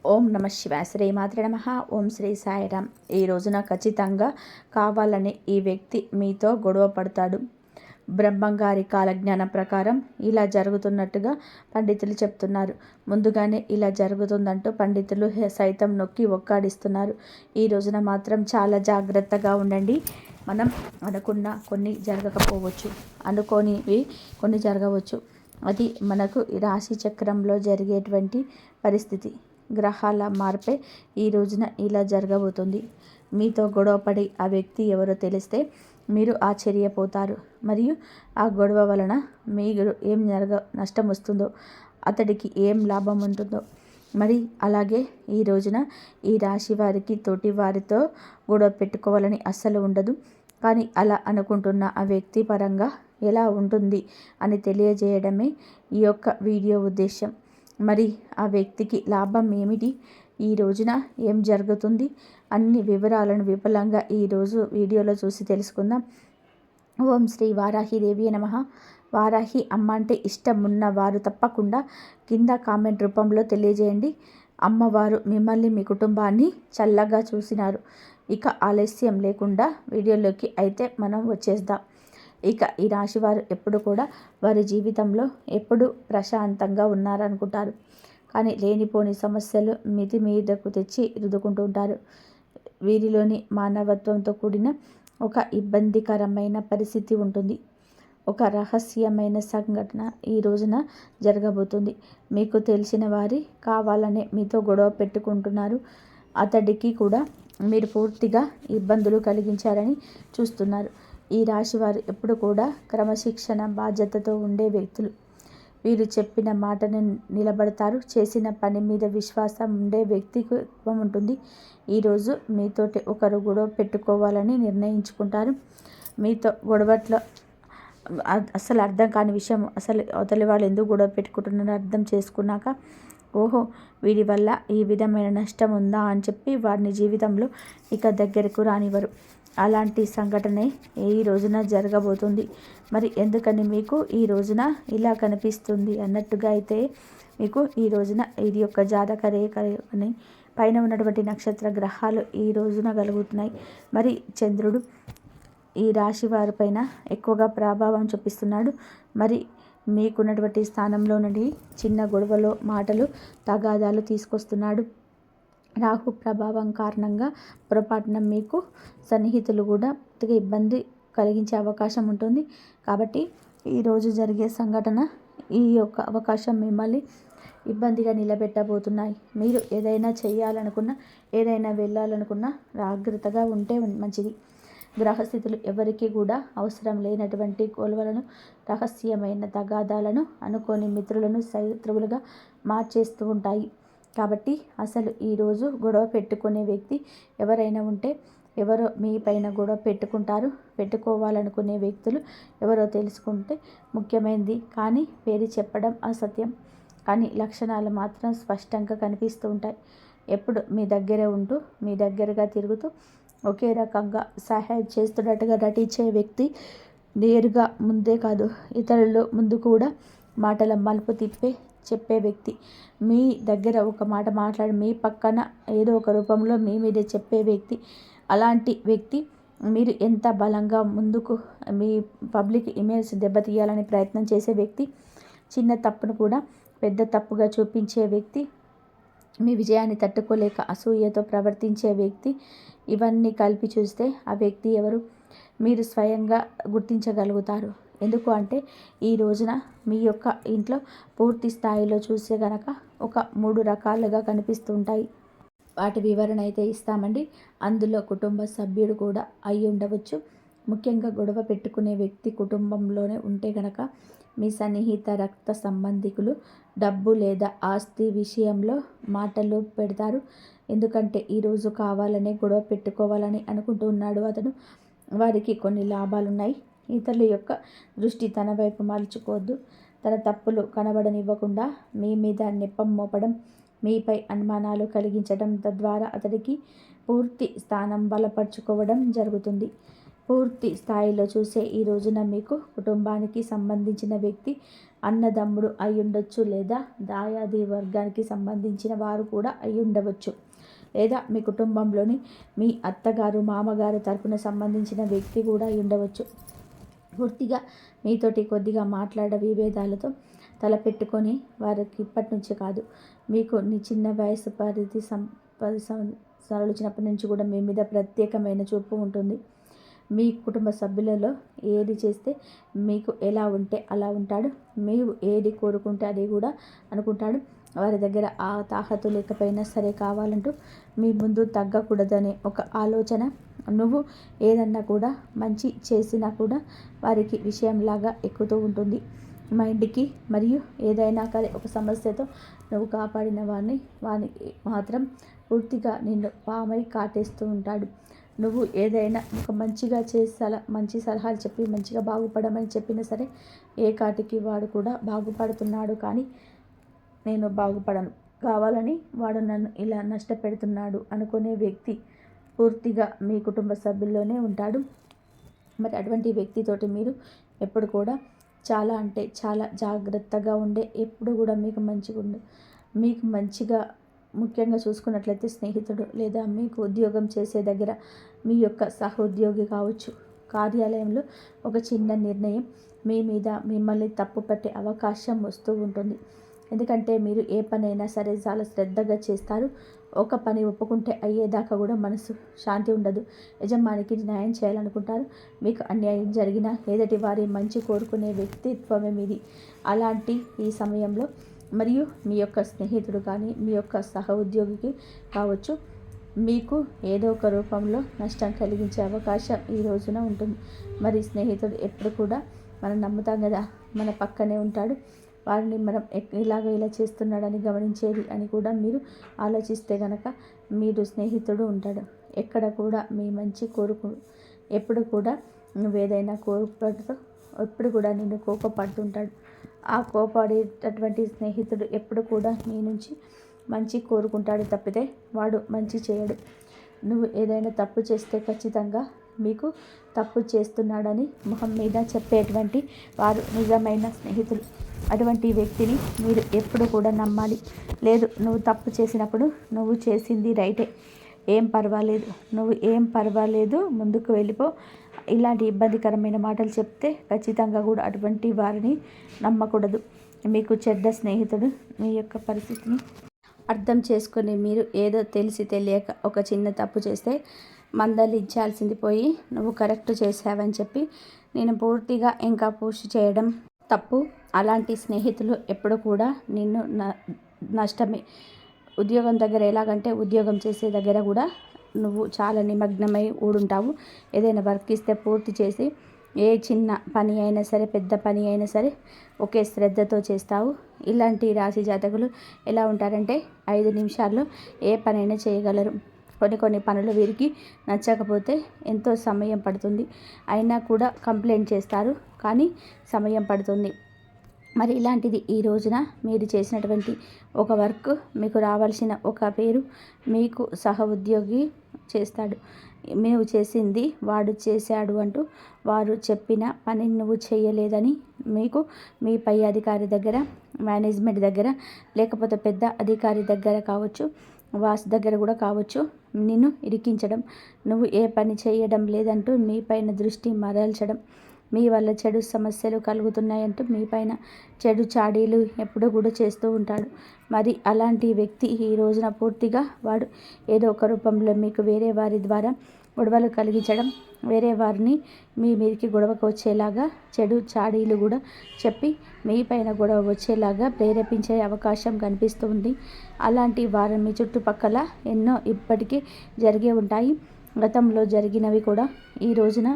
ఓం నమ శివాయ. శ్రీ మాత్రే నమః. ఓం శ్రీ సాయిరామ్. ఈ రోజున ఖచ్చితంగా కావాలని ఈ వ్యక్తి మీతో గొడవ పడతాడు. బ్రహ్మంగారి కాలజ్ఞానం ప్రకారం ఇలా జరుగుతున్నట్టుగా పండితులు చెప్తున్నారు. ముందుగానే ఇలా జరుగుతుందంటూ పండితులు సైతం నొక్కి ఒక్కాడిస్తున్నారు. ఈ రోజున మాత్రం చాలా జాగ్రత్తగా ఉండండి. మనం అనుకున్న కొన్ని జరగకపోవచ్చు, అనుకోనివి కొన్ని జరగవచ్చు. అది మనకు రాశి చక్రంలో జరిగేటువంటి పరిస్థితి. గ్రహాల మార్పే ఈ రోజున ఇలా జరగబోతుంది. మీతో గొడవపడి ఆ వ్యక్తి ఎవరో తెలిస్తే మీరు ఆశ్చర్యపోతారు. మరియు ఆ గొడవ వలన మీరు ఏం నష్టం వస్తుందో, అతడికి ఏం లాభం ఉంటుందో. మరి అలాగే ఈ రోజున ఈ రాశి వారికి తోటి వారితో గొడవ పెట్టుకోవాలని అస్సలు ఉండదు. కానీ అలా అనుకుంటున్న ఆ వ్యక్తి పరంగా ఎలా ఉంటుంది అని తెలియజేయడమే ఈ యొక్క వీడియో ఉద్దేశం. మరి ఆ వ్యక్తికి లాభం ఏమిటి, ఈ రోజున ఏం జరుగుతుంది, అన్ని వివరాలను విపులంగా ఈరోజు వీడియోలో చూసి తెలుసుకుందాం. ఓం శ్రీ వారాహిదేవి నమః. వారాహి అమ్మ అంటే ఇష్టం ఉన్న వారు తప్పకుండా కింద కామెంట్ రూపంలో తెలియజేయండి. అమ్మవారు మిమ్మల్ని మీ కుటుంబాన్ని చల్లగా చూసినారు. ఇక ఆలస్యం లేకుండా వీడియోలోకి అయితే మనం వచ్చేద్దాం. ఇక ఈ రాశివారు ఎప్పుడు కూడా వారి జీవితంలో ఎప్పుడు ప్రశాంతంగా ఉన్నారనుకుంటారు. కానీ లేనిపోని సమస్యలు మితి మీదకు తెచ్చి రుద్దుకుంటూ ఉంటారు. వీరిలోని మానవత్వంతో కూడిన ఒక ఇబ్బందికరమైన పరిస్థితి ఉంటుంది. ఒక రహస్యమైన సంఘటన ఈ రోజున జరగబోతుంది. మీకు తెలిసిన వారి కావాలనే మీతో గొడవ పెట్టుకుంటున్నారు. అతడికి కూడా మీరు పూర్తిగా ఇబ్బందులు కలిగించారని చూస్తున్నారు. ఈ రాశివారు ఎప్పుడు కూడా క్రమశిక్షణ బాధ్యతతో ఉండే వ్యక్తులు. వీరు చెప్పిన మాటను నిలబడతారు. చేసిన పని మీద విశ్వాసం ఉండే వ్యక్తిత్వం ఉంటుంది. ఈరోజు మీతోటి ఒకరు గొడవ పెట్టుకోవాలని నిర్ణయించుకుంటారు. మీతో గొడవట్లో అసలు అర్థం కాని విషయం, అసలు అవతలి వాళ్ళు ఎందుకు గొడవ పెట్టుకుంటున్నారో అర్థం చేసుకున్నాక, ఓహో వీడి వల్ల ఈ విధమైన నష్టం ఉందా అని చెప్పి వారిని జీవితంలో ఇక దగ్గరకు రానివ్వరు. అలాంటి సంఘటనే ఈ రోజున జరగబోతుంది. మరి ఎందుకని మీకు ఈ రోజున ఇలా కనిపిస్తుంది అన్నట్టుగా అయితే, మీకు ఈ రోజున ఇది యొక్క జాతక రేఖ అని పైన ఉన్నటువంటి నక్షత్ర గ్రహాలు ఈ రోజున కలుగుతున్నాయి. మరి చంద్రుడు ఈ రాశి వారిపైన ఎక్కువగా ప్రభావం చూపిస్తున్నాడు. మరి మీకున్నటువంటి స్థానంలో నుండి చిన్న గొడవలో మాటలు తగాదాలు తీసుకొస్తున్నాడు. రాహు ప్రభావం కారణంగా పొరపాటున మీకు సన్నిహితులు కూడా కొద్దిగా ఇబ్బంది కలిగించే అవకాశం ఉంటుంది. కాబట్టి ఈరోజు జరిగే సంఘటన, ఈ యొక్క అవకాశం మిమ్మల్ని ఇబ్బందిగా నిలబెట్టబోతున్నాయి. మీరు ఏదైనా చేయాలనుకున్నా, ఏదైనా వెళ్ళాలనుకున్నా జాగ్రత్తగా ఉంటే మంచిది. గ్రహస్థితులు ఎవరికి కూడా అవసరం లేనటువంటి గొడవలను, రహస్యమైన తగాదాలను అనుకోని మిత్రులను శత్రువులుగా మార్చేస్తూ ఉంటాయి. కాబట్టి అసలు ఈరోజు గొడవ పెట్టుకునే వ్యక్తి ఎవరైనా ఉంటే, ఎవరో మీ పైన గొడవ పెట్టుకోవాలనుకునే వ్యక్తులు ఎవరో తెలుసుకుంటే ముఖ్యమైనది. కానీ పేరు చెప్పడం అసత్యం. కానీ లక్షణాలు మాత్రం స్పష్టంగా కనిపిస్తూ ఉంటాయి. ఎప్పుడు మీ దగ్గరే ఉంటూ, మీ దగ్గరగా తిరుగుతూ, ఒకే రకంగా సహాయం చేస్తున్నట్టుగా నటించే వ్యక్తి, నేరుగా ముందే కాదు ఇతరులు ముందు కూడా మాటల మలుపు చెప్పే వ్యక్తి, మీ దగ్గర ఒక మాట మాట్లాడి మీ పక్కన ఏదో ఒక రూపంలో మీ మీదే చెప్పే వ్యక్తి. అలాంటి వ్యక్తి మీరు ఎంత బలంగా ముందుకు మీ పబ్లిక్ ఇమేజ్ దెబ్బతీయాలని ప్రయత్నం చేసే వ్యక్తి, చిన్న తప్పును కూడా పెద్ద తప్పుగా చూపించే వ్యక్తి, మీ విజయాన్ని తట్టుకోలేక అసూయతో ప్రవర్తించే వ్యక్తి. ఇవన్నీ కలిపి చూస్తే ఆ వ్యక్తి ఎవరు మీరు స్వయంగా గుర్తించగలుగుతారు. ఎందుకు అంటే ఈ రోజున మీ యొక్క ఇంట్లో పూర్తి స్థాయిలో చూసే గనక ఒక 3 రకాలుగా కనిపిస్తూ ఉంటాయి. వాటి వివరణ అయితే ఇస్తామండి. అందులో కుటుంబ సభ్యుడు కూడా అయి ఉండవచ్చు. ముఖ్యంగా గొడవ పెట్టుకునే వ్యక్తి కుటుంబంలోనే ఉంటే గనక మీ సన్నిహిత రక్త సంబంధికులు డబ్బు లేదా ఆస్తి విషయంలో మాటలు పెడతారు. ఎందుకంటే ఈరోజు కావాలనే గొడవ పెట్టుకోవాలని అనుకుంటూ ఉన్నాడు అతను. వారికి కొన్ని లాభాలున్నాయి. ఇతరుల యొక్క దృష్టి తన వైపు మలుచుకోవద్దు. తన తప్పులు కనబడనివ్వకుండా మీ మీద నెపం మోపడం, మీపై అనుమానాలు కలిగించడం, తద్వారా అతడికి పూర్తి స్థానం బలపరుచుకోవడం జరుగుతుంది. పూర్తి స్థాయిలో చూసే ఈ రోజున మీకు కుటుంబానికి సంబంధించిన వ్యక్తి అన్నదమ్ముడు అయి ఉండొచ్చు, లేదా దాయాది వర్గానికి సంబంధించిన వారు కూడా అయి ఉండవచ్చు, లేదా మీ కుటుంబంలోని మీ అత్తగారు మామగారు తరపున సంబంధించిన వ్యక్తి కూడా అయి ఉండవచ్చు. పూర్తిగా మీతోటి కొద్దిగా మాట్లాడ విభేదాలతో తలపెట్టుకొని వారికి ఇప్పటి నుంచి కాదు, మీకు నీ చిన్న వయసు 10 సంవత్సరాలు వచ్చినప్పటి నుంచి కూడా మీ మీద ప్రత్యేకమైన చూపు ఉంటుంది. మీ కుటుంబ సభ్యులలో ఏది చేస్తే మీకు ఎలా ఉంటే అలా ఉంటాడు, మీరు ఏది కోరుకుంటే అది కూడా అనుకుంటాడు. వారి దగ్గర ఆ తాహతు లేకపోయినా సరే కావాలంటూ మీ ముందు తగ్గకూడదనే ఒక ఆలోచన, నువ్వు ఏదన్నా కూడా మంచి చేసినా కూడా వారికి విషయంలాగా ఎక్కుతూ ఉంటుంది మైండ్కి. మరియు ఏదైనా కానీ ఒక సమస్యతో నువ్వు కాపాడిన వాడిని మాత్రం పూర్తిగా నిన్ను పామై కాటేస్తూ ఉంటాడు. నువ్వు ఏదైనా ఒక మంచిగా మంచి సలహాలు చెప్పి మంచిగా బాగుపడమని చెప్పినా సరే ఏ కాటికి వాడు కూడా బాగుపడుతున్నాడు, కానీ నేను బాగుపడను, కావాలని వాడు నన్ను ఇలా నష్టపెడుతున్నాడు అనుకునే వ్యక్తి పూర్తిగా మీ కుటుంబ సభ్యుల్లోనే ఉంటాడు. మరి అటువంటి వ్యక్తితోటి మీరు ఎప్పుడు కూడా చాలా అంటే చాలా జాగ్రత్తగా ఉండే, ఎప్పుడు కూడా మీకు మంచిగా ముఖ్యంగా చూసుకున్నట్లయితే స్నేహితుడు, లేదా మీకు ఉద్యోగం చేసే దగ్గర మీ యొక్క సహోద్యోగి కావచ్చు, కార్యాలయంలో ఒక చిన్న నిర్ణయం మీ మీద మిమ్మల్ని తప్పు పట్టే అవకాశం వస్తూ ఉంటుంది. ఎందుకంటే మీరు ఏ పనైనా సరే చాలా శ్రద్ధగా చేస్తారు. ఒక పని ఒప్పుకుంటే అయ్యేదాకా కూడా మనసు శాంతి ఉండదు. యజమానికి న్యాయం చేయాలనుకుంటారు. మీకు అన్యాయం జరిగినా ఎదుటి వారి మంచి కోరుకునే వ్యక్తిత్వమే మీది. అలాంటి ఈ సమయంలో మరియు మీ యొక్క స్నేహితుడు కానీ మీ యొక్క సహ ఉద్యోగికి కావచ్చు, మీకు ఏదో ఒక రూపంలో నష్టం కలిగించే అవకాశం ఈ రోజున ఉంటుంది. మరి స్నేహితుడు ఎప్పుడు కూడా మనం నమ్ముతాం కదా, మన పక్కనే ఉంటాడు, వారిని మనం ఇలా చేస్తున్నాడని గమనించేది అని కూడా మీరు ఆలోచిస్తే కనుక మీరు స్నేహితుడు ఉంటాడు. ఎక్కడ కూడా మీ మంచి ఎప్పుడు కూడా నువ్వేదైనా కోరుపడుతూ ఎప్పుడు కూడా నిన్ను కోపపడుతుంటాడు. ఆ కోపడేటటువంటి స్నేహితుడు ఎప్పుడు కూడా నీ నుంచి మంచి కోరుకుంటాడు తప్పితే వాడు మంచి చేయడు. నువ్వు ఏదైనా తప్పు చేస్తే ఖచ్చితంగా మీకు తప్పు చేస్తున్నాడని మొహం మీద చెప్పేటువంటి వారు నిజమైన స్నేహితులు. అటువంటి వ్యక్తిని మీరు ఎప్పుడు కూడా నమ్మాలి. లేదు, నువ్వు తప్పు చేసినప్పుడు నువ్వు చేసింది రైటే, ఏం పర్వాలేదు ముందుకు వెళ్ళిపో, ఇలాంటి ఇబ్బందికరమైన మాటలు చెప్తే ఖచ్చితంగా కూడా అటువంటి వారిని నమ్మకూడదు. మీకు చెడ్డ స్నేహితుడు మీ యొక్క పరిస్థితిని అర్థం చేసుకొని మీరు ఏదో తెలిసి తెలియక ఒక చిన్న తప్పు చేస్తే మందలించాల్సింది పోయి నువ్వు కరెక్ట్ చేసావని చెప్పి నేను పూర్తిగా ఇంకా పుష్ చేయడం తప్పు. అలాంటి స్నేహితులు ఎప్పుడు కూడా నిన్ను నష్టమే. ఉద్యోగం దగ్గర ఎలాగంటే ఉద్యోగం చేసే దగ్గర కూడా నువ్వు చాలా నిమగ్నమై ఊడుంటావు. ఏదైనా వర్క్ ఇస్తే పూర్తి చేసి ఏ చిన్న పని అయినా సరే పెద్ద పని అయినా సరే ఒకే శ్రద్ధతో చేస్తావు. ఇలాంటి రాశి జాతకులు ఎలా ఉంటారంటే 5 నిమిషాల్లో ఏ పనైనా చేయగలరు. కొన్ని పనులు వీరికి నచ్చకపోతే ఎంతో సమయం పడుతుంది, అయినా కూడా కంప్లైంట్ చేస్తారు, కానీ సమయం పడుతుంది. మరి ఇలాంటిది ఈ రోజున మీరు చేసినటువంటి ఒక వర్క్, మీకు రావాల్సిన ఒక పేరు మీకు సహ ఉద్యోగి చేస్తాడు. నువ్వు చేసింది వాడు చేశాడు అంటూ వారు చెప్పిన పని నువ్వు చేయలేదని మీకు మీ పై అధికారి దగ్గర, మేనేజ్మెంట్ దగ్గర, లేకపోతే పెద్ద అధికారి దగ్గర కావచ్చు, వాస్ దగ్గర కూడా కావచ్చు, నిన్ను ఇరికించడం, నువ్వు ఏ పని చేయడం లేదంటూ మీ పైన దృష్టి మరల్చడం, మీ వల్ల చెడు సమస్యలు కలుగుతున్నాయంటూ మీ పైన చెడు చాడీలు ఎప్పుడూ కూడా చేస్తూ ఉంటాడు. మరి అలాంటి వ్యక్తి ఈ రోజున పూర్తిగా వాడు ఏదో ఒక రూపంలో మీకు వేరే వారి ద్వారా గొడవలు కలిగించడం, వేరే వారిని మీ మీదకి గొడవకు వచ్చేలాగా చెడు చాడీలు కూడా చెప్పి మీ పైన గొడవ వచ్చేలాగా ప్రేరేపించే అవకాశం కనిపిస్తుంది. అలాంటి వారు మీ చుట్టుపక్కల ఎన్నో ఇప్పటికీ జరిగే ఉంటాయి. గతంలో జరిగినవి కూడా ఈ రోజున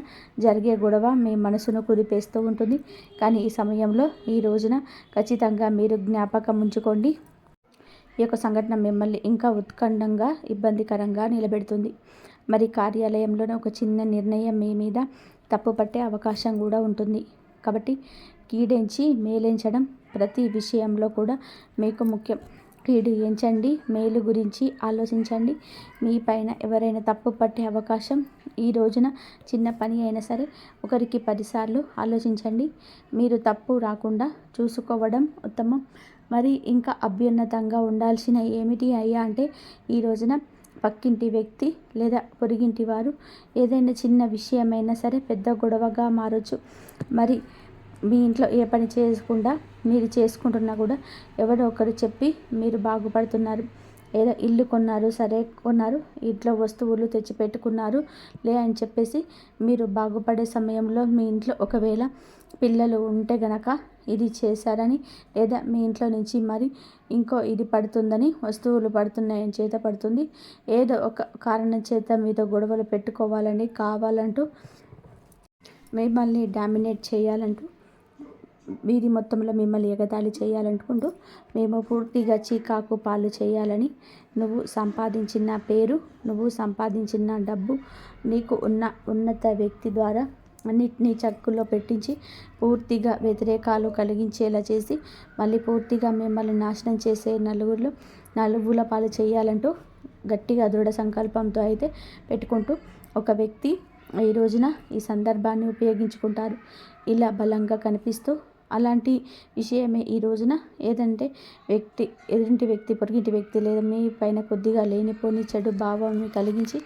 జరిగే గొడవ మీ మనసును కుదిపేస్తూ ఉంటుంది. కానీ ఈ సమయంలో ఈ రోజున ఖచ్చితంగా మీరు జ్ఞాపకం ఉంచుకోండి, ఈ యొక్క సంఘటన మిమ్మల్ని ఇంకా ఉత్కంఠంగా ఇబ్బందికరంగా నిలబెడుతుంది. మరి కార్యాలయంలోనే ఒక చిన్న నిర్ణయం మీ మీద తప్పు పట్టే అవకాశం కూడా ఉంటుంది. కాబట్టి కీడెంచి మేలెంచడం ప్రతి విషయంలో కూడా మీకు ముఖ్యం. కీడు ఎంచండి, మేలు గురించి ఆలోచించండి. మీ పైన ఎవరైనా తప్పు పట్టే అవకాశం ఈ రోజున చిన్న పని అయినా సరే ఒకరికి 10 సార్లు ఆలోచించండి. మీరు తప్పు రాకుండా చూసుకోవడం ఉత్తమం. మరి ఇంకా అభ్యున్నతంగా ఉండాల్సిన ఏమిటి అయ్యా అంటే ఈ రోజున పక్కింటి వ్యక్తి లేదా పొరుగింటి వారు ఏదైనా చిన్న విషయమైనా సరే పెద్ద గొడవగా మారొచ్చు. మరి మీ ఇంట్లో ఏ పని చేయకుండా మీరు చేసుకుంటున్నా కూడా ఎవరో ఒకరు చెప్పి మీరు బాగుపడుతున్నారు. ఏదో ఇల్లు కొన్నారు, సరే కొన్నారు, ఇంట్లో వస్తువులు తెచ్చి పెట్టుకున్నారు అని చెప్పేసి మీరు బాగుపడే సమయంలో మీ ఇంట్లో ఒకవేళ పిల్లలు ఉంటే గనక ఇది చేశారని, లేదా మీ ఇంట్లో నుంచి మరి ఇంకో ఇది పడుతుందని, వస్తువులు పడుతున్నాయని చేత పడుతుంది, ఏదో ఒక కారణం చేత మీతో గొడవలు పెట్టుకోవాలని కావాలంటూ మిమ్మల్ని డామినేట్ చేయాలంటూ వీధి మొత్తంలో మిమ్మల్ని ఎగతాళి చేయాలనుకుంటూ మేము పూర్తిగా చీకాకు పాలు చేయాలని, నువ్వు సంపాదించిన పేరు, నువ్వు సంపాదించిన డబ్బు, నీకు ఉన్న ఉన్నత వ్యక్తి ద్వారా అన్నిటినీ చక్కులో పెట్టించి పూర్తిగా వ్యతిరేకాలు కలిగించేలా చేసి మళ్ళీ పూర్తిగా మిమ్మల్ని నాశనం చేసే నలుగుల పాలు చేయాలంటూ గట్టిగా దృఢ సంకల్పంతో అయితే పెట్టుకుంటూ ఒక వ్యక్తి ఈ రోజున ఈ సందర్భాన్ని ఉపయోగించుకుంటారు. ఇలా బలంగా కనిపిస్తూ అలాంటి విషయమే ఈ రోజున ఏదంటే ఎదురింటి వ్యక్తి, పొరుగింటి వ్యక్తి లేదా మీ పైన కొద్దిగా లేనిపోని చెడు భావాన్ని కలిగించి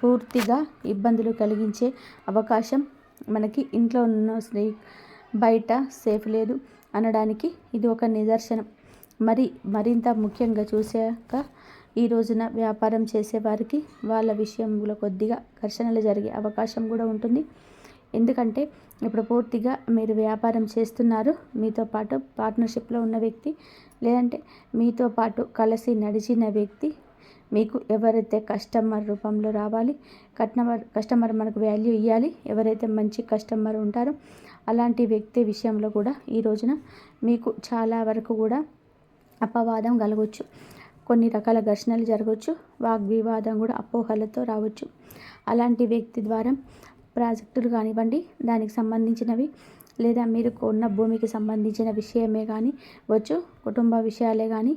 పూర్తిగా ఇబ్బందులు కలిగించే అవకాశం మనకి ఇంట్లో ఉన్న బయట సేఫ్ లేదు అనడానికి ఇది ఒక నిదర్శనం. మరింత ముఖ్యంగా చూసాక ఈ రోజున వ్యాపారం చేసేవారికి వాళ్ళ విషయంలో కొద్దిగా ఘర్షణలు జరిగే అవకాశం కూడా ఉంటుంది. ఎందుకంటే ఇప్పుడు పూర్తిగా మీరు వ్యాపారం చేస్తున్నారు, మీతో పాటు పార్ట్నర్షిప్లో ఉన్న వ్యక్తి లేదంటే మీతో పాటు కలిసి నడిచిన వ్యక్తి మీకు ఎవరైతే కస్టమర్ రూపంలో రావాలి, కస్టమర్ మనకు వాల్యూ ఇవ్వాలి, ఎవరైతే మంచి కస్టమర్ ఉంటారో అలాంటి వ్యక్తి విషయంలో కూడా ఈ రోజున మీకు చాలా వరకు కూడా అపవాదం కలగవచ్చు. కొన్ని రకాల ఘర్షణలు జరగవచ్చు, వాగ్వివాదం కూడా అపోహలతో రావచ్చు. అలాంటి వ్యక్తి ద్వారా ప్రాజెక్టులు కానివ్వండి, దానికి సంబంధించినవి లేదా మీరు కొన్న భూమికి సంబంధించిన విషయమే కానీ వచ్చు, కుటుంబ విషయాలే కానీ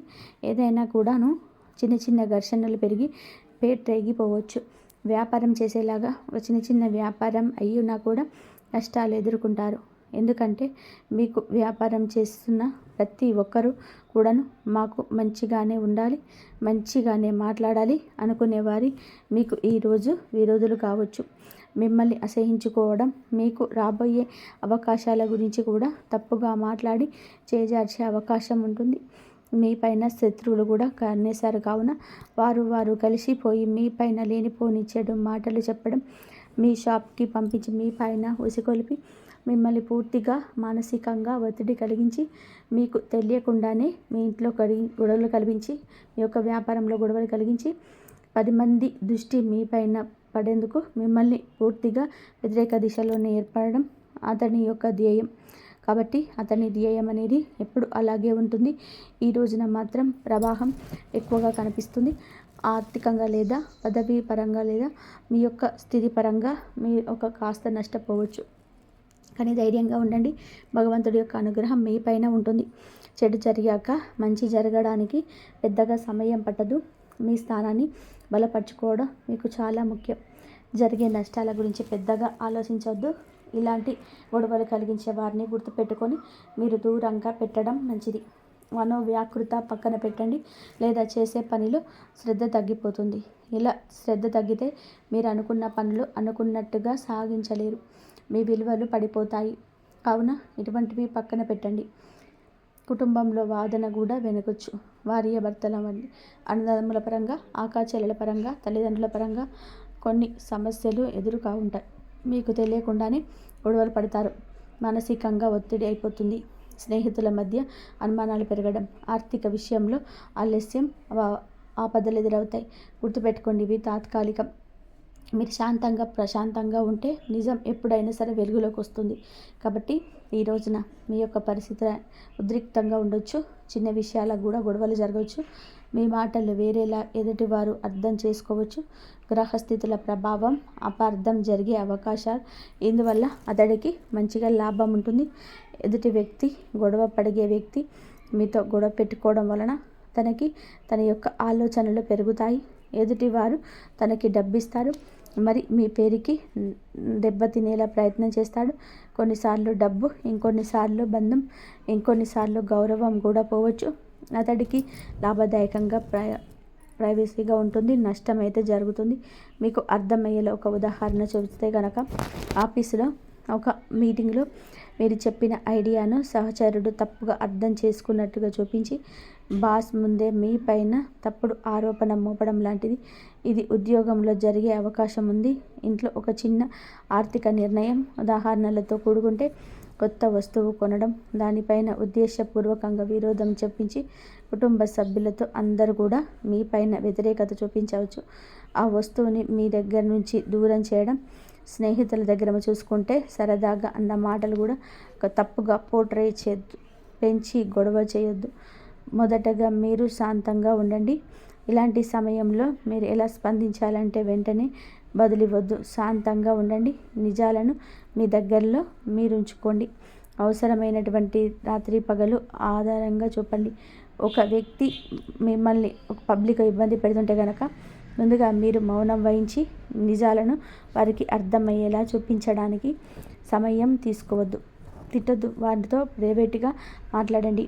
ఏదైనా కూడాను చిన్న చిన్న ఘర్షణలు పెరిగి రేగిపోవచ్చు. వ్యాపారం చేసేలాగా ఒక చిన్న వ్యాపారం అయ్యున్నా కూడా నష్టాలు ఎదుర్కొంటారు. ఎందుకంటే మీకు వ్యాపారం చేస్తున్న ప్రతి ఒక్కరూ కూడాను మాకు మంచిగానే ఉండాలి, మంచిగానే మాట్లాడాలి అనుకునేవారి మీకు ఈరోజు విరోధులు కావచ్చు. మిమ్మల్ని అసహించుకోవడం, మీకు రాబోయే అవకాశాల గురించి కూడా తప్పుగా మాట్లాడి చేజార్చే అవకాశం ఉంటుంది. మీ పైన శత్రువులు కూడా కన్నేశారు కావున వారు కలిసిపోయి మీ పైన లేనిపోని చెడు మాటలు చెప్పడం, మీ షాప్కి పంపించి మీ పైన ఉసికొలిపి మిమ్మల్ని పూర్తిగా మానసికంగా ఒత్తిడి కలిగించి మీకు తెలియకుండానే మీ ఇంట్లో గొడవలు కలిగించి మీ యొక్క వ్యాపారంలో గొడవలు కలిగించి 10 మంది దృష్టి మీ పైన పడేందుకు మిమ్మల్ని పూర్తిగా వ్యతిరేక దిశలోనే ఏర్పడడం అతని యొక్క ధ్యేయం. కాబట్టి అతని ధ్యేయం అనేది ఎప్పుడు అలాగే ఉంటుంది. ఈ రోజున మాత్రం ప్రవాహం ఎక్కువగా కనిపిస్తుంది. ఆర్థికంగా లేదా పదవీ పరంగా లేదా మీ యొక్క స్థితి పరంగా మీ ఒక కాస్త నష్టపోవచ్చు. కానీ ధైర్యంగా ఉండండి, భగవంతుడి యొక్క అనుగ్రహం మీ పైన ఉంటుంది. చెడు జరిగాక మంచి జరగడానికి పెద్దగా సమయం పట్టదు. మీ స్థానాన్ని బలపరచుకోవడం మీకు చాలా ముఖ్యం. జరిగే నష్టాల గురించి పెద్దగా ఆలోచించవద్దు. ఇలాంటి గొడవలు కలిగించే వారిని గుర్తుపెట్టుకొని మీరు దూరంగా పెట్టడం మంచిది. మనోవ్యాకృత పక్కన పెట్టండి, లేదా చేసే పనిలో శ్రద్ధ తగ్గిపోతుంది. ఇలా శ్రద్ధ తగ్గితే మీరు అనుకున్న పనులు అనుకున్నట్టుగా సాగించలేరు, మీ విలువలు పడిపోతాయి. కావున ఇటువంటివి పక్కన పెట్టండి. కుటుంబంలో వాదన కూడా వెనకొచ్చు. భార్యాభర్తల అన్నదమ్ముల పరంగా, ఆకాచెల్లెల పరంగా, తల్లిదండ్రుల పరంగా కొన్ని సమస్యలు ఎదురుగా ఉంటాయి. మీకు తెలియకుండానే గొడవలు పడతారు. మానసికంగా ఒత్తిడి అయిపోతుంది. స్నేహితుల మధ్య అనుమానాలు పెరగడం, ఆర్థిక విషయంలో ఆలస్యం, ఆపదలు ఎదురవుతాయి. గుర్తుపెట్టుకోండి, ఇవి తాత్కాలికం. మీరు శాంతంగా ప్రశాంతంగా ఉంటే నిజం ఎప్పుడైనా సరే వెలుగులోకి వస్తుంది. కాబట్టి ఈ రోజున మీ యొక్క పరిస్థితి ఉద్రిక్తంగా ఉండొచ్చు. చిన్న విషయాలకు కూడా గొడవలు జరగవచ్చు. మీ మాటలు వేరేలా ఎదుటివారు అర్థం చేసుకోవచ్చు. గ్రహస్థితుల ప్రభావం, అపార్థం జరిగే అవకాశాలు. ఇందువల్ల అతడికి మంచిగా లాభం ఉంటుంది. ఎదుటి వ్యక్తి, గొడవ పడిగే వ్యక్తి మీతో గొడవ పెట్టుకోవడం వలన తనకి తన యొక్క ఆలోచనలు పెరుగుతాయి. ఎదుటివారు తనకి డబ్బిస్తారు, మరి మీ పేరుకి దెబ్బతినేలా ప్రయత్నం చేస్తాడు. కొన్నిసార్లు డబ్బు, ఇంకొన్నిసార్లు బంధం, ఇంకొన్నిసార్లు గౌరవం కూడా పోవచ్చు. అతడికి లాభదాయకంగా ప్రైవసీగా ఉంటుంది. నష్టం అయితే జరుగుతుంది. మీకు అర్థమయ్యేలా ఒక ఉదాహరణ చూస్తే కనుక, ఆఫీసులో ఒక మీటింగ్లో మీరు చెప్పిన ఐడియాను సహచరుడు తప్పుగా అర్థం చేసుకున్నట్టుగా చూపించి బాస్ ముందే మీ పైన తప్పుడు ఆరోపణ మోపడం లాంటిది. ఇది ఉద్యోగంలో జరిగే అవకాశం ఉంది. ఇంట్లో ఒక చిన్న ఆర్థిక నిర్ణయం ఉదాహరణలతో కూడుకుంటే కొత్త వస్తువు కొనడం, దానిపైన ఉద్దేశపూర్వకంగా విరోధం చెప్పించి కుటుంబ సభ్యులతో అందరూ కూడా మీ పైన వ్యతిరేకత చూపించవచ్చు. ఆ వస్తువుని మీ దగ్గర నుంచి దూరం చేయడం. స్నేహితుల దగ్గర చూసుకుంటే సరదాగా అన్న మాటలు కూడా తప్పుగా పోర్ట్రే చేయొద్దు. పెంచి గొడవ చేయొద్దు. మొదటగా మీరు శాంతంగా ఉండండి. ఇలాంటి సమయంలో మీరు ఎలా స్పందించాలంటే వెంటనే బదిలివద్దు. శాంతంగా ఉండండి. నిజాలను మీ దగ్గరలో మీరు ఉంచుకోండి. అవసరమైనటువంటి రాత్రి పగలు ఆధారంగా చూపండి. ఒక వ్యక్తి మిమ్మల్ని ఒక పబ్లిక్ ఇబ్బంది పెడుతుంటే కనుక ముందుగా మీరు మౌనం వహించి నిజాలను వారికి అర్థమయ్యేలా చూపించడానికి సమయం తీసుకోవద్దు. తిట్టద్దు. వారితో ప్రైవేట్గా మాట్లాడండి.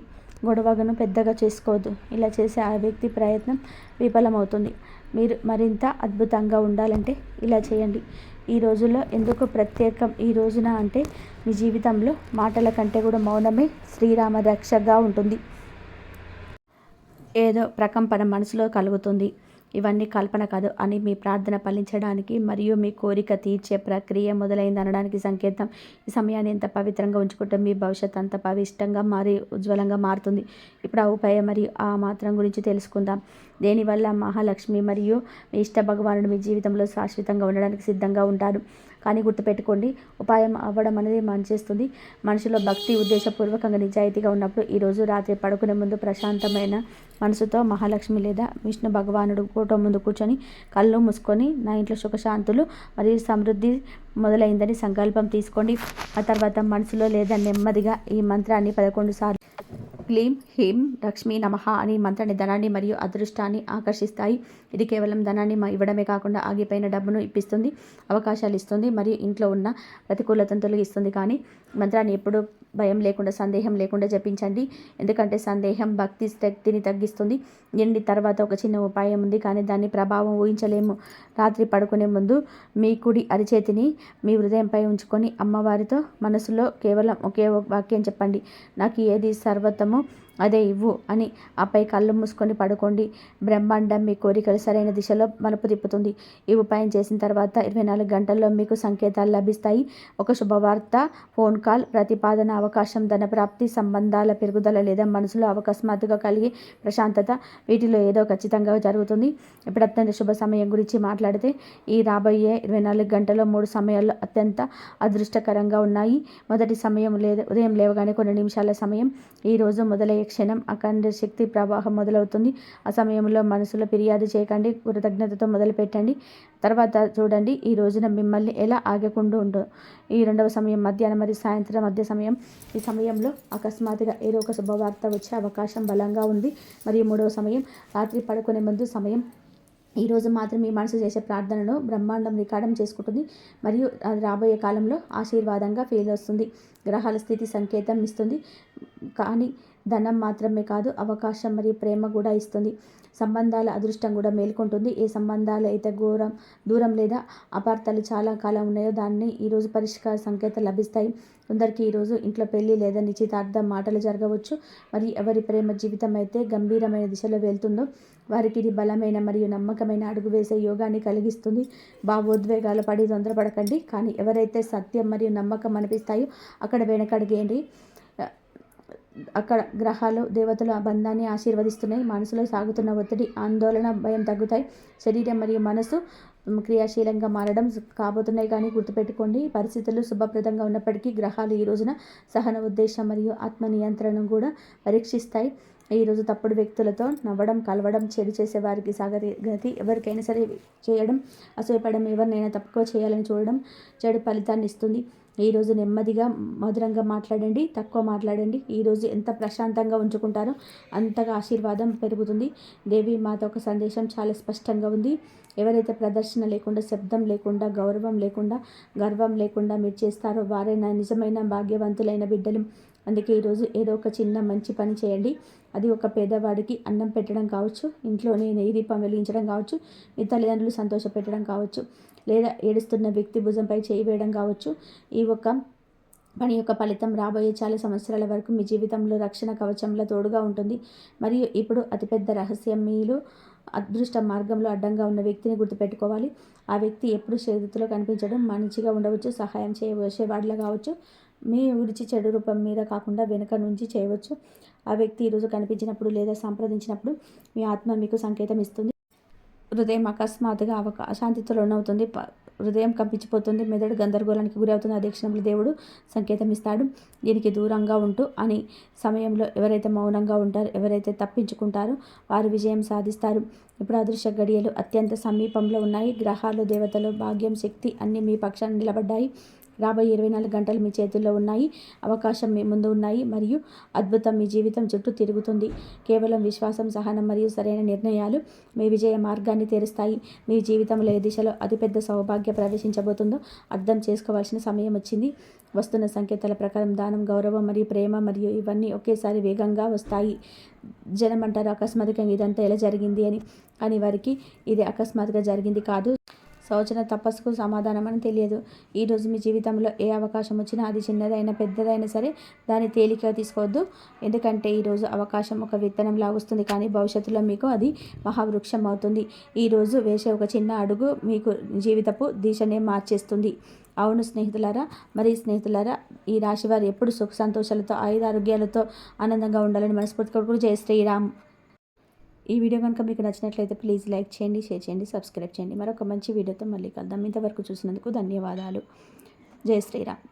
గొడవను పెద్దగా చేసుకోవద్దు. ఇలా చేసే ఆ వ్యక్తి ప్రయత్నం విఫలమవుతుంది. మీరు మరింత అద్భుతంగా ఉండాలంటే ఇలా చేయండి. ఈ రోజుల్లో ఎందుకు ప్రత్యేకం ఈ రోజున అంటే, మీ జీవితంలో మాటల కంటే కూడా మౌనమే శ్రీరామ రక్షగా ఉంటుంది. ఏదో ప్రకంపన మనసులో కలుగుతుంది. ఇవన్నీ కల్పన కాదు అని మీ ప్రార్థన ఫలించడానికి మరియు మీ కోరిక తీర్చే ప్రక్రియ మొదలైంది అనడానికి సంకేతం. ఈ సమయాన్ని ఎంత పవిత్రంగా ఉంచుకుంటే మీ భవిష్యత్ అంత పవిష్టంగా మారి ఉజ్వలంగా మారుతుంది. ఇప్పుడు ఆ ఉపాయం మరియు ఆ మాత్రం గురించి తెలుసుకుందాం. దేనివల్ల మహాలక్ష్మి మరియు మీ ఇష్ట భగవానుడు మీ జీవితంలో శాశ్వతంగా ఉండడానికి సిద్ధంగా ఉంటాడు. కానీ గుర్తుపెట్టుకోండి, ఉపాయం అవ్వడం అనేది మంచేస్తుంది. మనిషిలో భక్తి ఉద్దేశపూర్వకంగా నిజాయితీగా ఉన్నప్పుడు ఈరోజు రాత్రి పడుకునే ముందు ప్రశాంతమైన మనసుతో మహాలక్ష్మి లేదా విష్ణు భగవానుడు ఫోటో ముందు కూర్చొని కళ్ళు మూసుకొని నా ఇంట్లో సుఖశాంతులు మరియు సమృద్ధి మొదలైందని సంకల్పం తీసుకోండి. ఆ తర్వాత మనసులో లేదా నెమ్మదిగా ఈ మంత్రాన్ని 11 సార్లు క్లీం హ్రీం లక్ష్మీ నమః అని మంత్రాన్ని ధనాన్ని మరియు అదృష్టాన్ని ఆకర్షిస్తాయి. ఇది కేవలం ధనాన్ని ఇవ్వడమే కాకుండా ఆగిపోయిన డబ్బును ఇప్పిస్తుంది, అవకాశాలు ఇస్తుంది మరియు ఇంట్లో ఉన్న ప్రతికూలతను తొలగిస్తుంది. కానీ మంత్రాన్ని ఎప్పుడూ భయం లేకుండా, సందేహం లేకుండా జపించండి. ఎందుకంటే సందేహం భక్తి శక్తిని తగ్గిస్తుంది. దీని తర్వాత ఒక చిన్న ఉపాయం ఉంది, కానీ దాని ప్రభావం ఊహించలేము. రాత్రి పడుకునే ముందు మీ కుడి అరిచేతిని మీ హృదయంపై ఉంచుకొని అమ్మవారితో మనసులో కేవలం ఒకే వాక్యం చెప్పండి, నాకు ఏది సర్వోత్తమో అదే ఇవ్వు అని. ఆపై కళ్ళు మూసుకొని పడుకోండి. బ్రహ్మాండం మీ కోరికలు సరైన దిశలో మలుపు తిప్పుతుంది. ఈ ఉపాయం చేసిన తర్వాత 24 గంటల్లో మీకు సంకేతాలు లభిస్తాయి. ఒక శుభవార్త, ఫోన్ కాల్, ప్రతిపాదన, అవకాశం, ధనప్రాప్తి, సంబంధాల పెరుగుదల లేదా మనసులో అకస్మాత్తుగా కలిగే ప్రశాంతత, వీటిలో ఏదో ఖచ్చితంగా జరుగుతుంది. ఇప్పుడు అత్యంత శుభ సమయం గురించి మాట్లాడితే, ఈ రాబోయే 24 గంటల్లో 3 సమయాల్లో అత్యంత అదృష్టకరంగా ఉన్నాయి. మొదటి సమయం ఉదయం లేవగానే కొన్ని నిమిషాల సమయం. ఈ రోజు మొదలయ్యే క్షణం అఖండ శక్తి ప్రవాహం మొదలవుతుంది. ఆ సమయంలో మనసులో ఫిర్యాదు చేయకండి, కృతజ్ఞతతో మొదలుపెట్టండి. తర్వాత చూడండి ఈ రోజున మిమ్మల్ని ఎలా ఆగకుండా ఉందో. ఈ రెండవ సమయం మధ్యాహ్నం మరియు సాయంత్రం మధ్య సమయం. ఈ సమయంలో అకస్మాత్తుగా ఏదో ఒక శుభవార్త వచ్చే అవకాశం బలంగా ఉంది. మరియు మూడవ సమయం రాత్రి పడుకునే ముందు సమయం. ఈరోజు మాత్రం మీ మనసు చేసే ప్రార్థనను బ్రహ్మాండం రికార్డం చేసుకుంటుంది మరియు అది రాబోయే కాలంలో ఆశీర్వాదంగా ఫీల్ వస్తుంది. గ్రహాల స్థితి సంకేతం ఇస్తుంది, కానీ ధనం మాత్రమే కాదు, అవకాశం మరియు ప్రేమ కూడా ఇస్తుంది. సంబంధాల అదృష్టం కూడా మేల్కొంటుంది. ఏ సంబంధాలు అయితే దూరం లేదా అపార్థాలు చాలా కాలం ఉన్నాయో దాన్ని ఈరోజు పరిష్కార సంకేతాలు లభిస్తాయి. కొందరికి ఈరోజు ఇంట్లో పెళ్లి లేదా నిశ్చితార్థం మాటలు జరగవచ్చు. మరి ఎవరి ప్రేమ జీవితం అయితే గంభీరమైన దిశలో వెళ్తుందో వారికి ఇది బలమైన మరియు నమ్మకమైన అడుగు వేసే యోగాన్ని కలిగిస్తుంది. భావోద్వేగాలు పడి తొందరపడకండి, కానీ ఎవరైతే సత్యం మరియు నమ్మకం అనిపిస్తాయో అక్కడ వెనకడిగేయండి. అక్కడ గ్రహాలు, దేవతలు ఆ బంధాన్ని ఆశీర్వదిస్తున్నాయి. మనసులో సాగుతున్న ఒత్తిడి, ఆందోళన, భయం తగ్గుతాయి. శరీరం మరియు మనసు క్రియాశీలంగా మారడం కాబోతున్నాయి. కానీ గుర్తుపెట్టుకోండి, పరిస్థితులు శుభప్రదంగా ఉన్నప్పటికీ గ్రహాలు ఈ రోజున సహన, ఉద్దేశం మరియు ఆత్మ నియంత్రణను కూడా పరీక్షిస్తాయి. ఈరోజు తప్పుడు వ్యక్తులతో నవ్వడం, కలవడం, చెడు చేసే వారికి గతి ఎవరికైనా సరే చేయడం, అసూయపడడం, ఎవరినైనా తక్కువ చేయాలని చూడడం చెడు ఫలితాన్ని ఇస్తుంది. ఈరోజు నెమ్మదిగా మధురంగా మాట్లాడండి, తక్కువ మాట్లాడండి. ఈరోజు ఎంత ప్రశాంతంగా ఉంచుకుంటారో అంతగా ఆశీర్వాదం పెరుగుతుంది. దేవి మాత ఒక సందేశం చాలా స్పష్టంగా ఉంది. ఎవరైతే ప్రదర్శన లేకుండా, శబ్దం లేకుండా, గౌరవం లేకుండా, గర్వం లేకుండా మీరు చేస్తారో వారే నా నిజమైన భాగ్యవంతులైన బిడ్డలు. అందుకే ఈరోజు ఏదో ఒక చిన్న మంచి పని చేయండి. అది ఒక పేదవాడికి అన్నం పెట్టడం కావచ్చు, ఇంట్లోనే నెయ్యి దీపం వెలిగించడం కావచ్చు, మీ తల్లిదండ్రులు సంతోషపెట్టడం కావచ్చు, లేదా ఏడుస్తున్న వ్యక్తి భుజంపై చేయి వేయడం కావచ్చు. ఈ ఒక్క పని యొక్క ఫలితం రాబోయే చాలా సంవత్సరాల వరకు మీ జీవితంలో రక్షణ కవచంలో తోడుగా ఉంటుంది. మరియు ఇప్పుడు అతిపెద్ద రహస్యం, మీలో అదృష్ట మార్గంలో అడ్డంగా ఉన్న వ్యక్తిని గుర్తుపెట్టుకోవాలి. ఆ వ్యక్తి ఎప్పుడు చేతిలో కనిపించడం, మంచిగా ఉండవచ్చు, సహాయం చేయవచ్చేవాడిలా కావచ్చు, మీ గురించి చెడు రూపం మీద కాకుండా వెనుక నుంచి చేయవచ్చు. ఆ వ్యక్తి ఈరోజు కనిపించినప్పుడు లేదా సంప్రదించినప్పుడు మీ ఆత్మ మీకు సంకేతం ఇస్తుంది. హృదయం అకస్మాత్తుగా అశాంతితో లోనవుతుంది. హృదయం కంపించిపోతుంది. మెదడు గందరగోళానికి గురి అవుతుంది. అదే క్షణంలో దేవుడు సంకేతం ఇస్తాడు. దీనికి దూరంగా ఉంటూ అని సమయంలో ఎవరైతే మౌనంగా ఉంటారో, ఎవరైతే తప్పించుకుంటారో వారు విజయం సాధిస్తారు. ఇప్పుడు అదృశ్య గడియలు అత్యంత సమీపంలో ఉన్నాయి. గ్రహాలు, దేవతలు, భాగ్యం, శక్తి అన్నీ మీ పక్షాన నిలబడ్డాయి. రాబోయే 24 గంటలు మీ చేతుల్లో ఉన్నాయి. అవకాశం మీ ముందు ఉన్నాయి మరియు అద్భుతం మీ జీవితం చుట్టూ తిరుగుతుంది. కేవలం విశ్వాసం, సహనం మరియు సరైన నిర్ణయాలు మీ విజయ మార్గాన్ని తెరుస్తాయి. మీ జీవితంలో ఏ దిశలో అతిపెద్ద సౌభాగ్య ప్రవేశించబోతుందో అర్థం చేసుకోవాల్సిన సమయం వచ్చింది. వస్తున్న సంకేతాల ప్రకారం దానం, గౌరవం మరియు ప్రేమ మరియు ఇవన్నీ ఒకేసారి వేగంగా వస్తాయి. జనం అంటారు అకస్మాత్తుగా ఇదంతా ఎలా జరిగింది అని, కానీ వారికి ఇది అకస్మాత్తుగా జరిగింది కాదు. సంవత్సరం తపస్సుకు సమాధానం అని తెలియదు. ఈరోజు మీ జీవితంలో ఏ అవకాశం వచ్చినా అది చిన్నదైనా పెద్దదైనా సరే దాన్ని తేలికగా తీసుకోవద్దు. ఎందుకంటే ఈరోజు అవకాశం ఒక విత్తనంలా వస్తుంది, కానీ భవిష్యత్తులో మీకు అది మహావృక్షం అవుతుంది. ఈరోజు వేసే ఒక చిన్న అడుగు మీకు జీవితపు దిశనే మార్చేస్తుంది. అవును స్నేహితులారా, స్నేహితులారా, ఈ రాశివారు ఎప్పుడు సుఖ సంతోషాలతో, ఆయురారోగ్యాలతో ఆనందంగా ఉండాలని మనస్ఫూర్తిగా కోరుకుంటూ జై శ్రీరామ్. ఈ వీడియో కనుక మీకు నచ్చినట్లయితే ప్లీజ్ లైక్ చేయండి, షేర్ చేయండి, సబ్స్క్రైబ్ చేయండి. మరొక మంచి వీడియోతో మళ్ళీ కలుద్దాం. ఇంతవరకు చూసినందుకు ధన్యవాదాలు. జై శ్రీరామ్.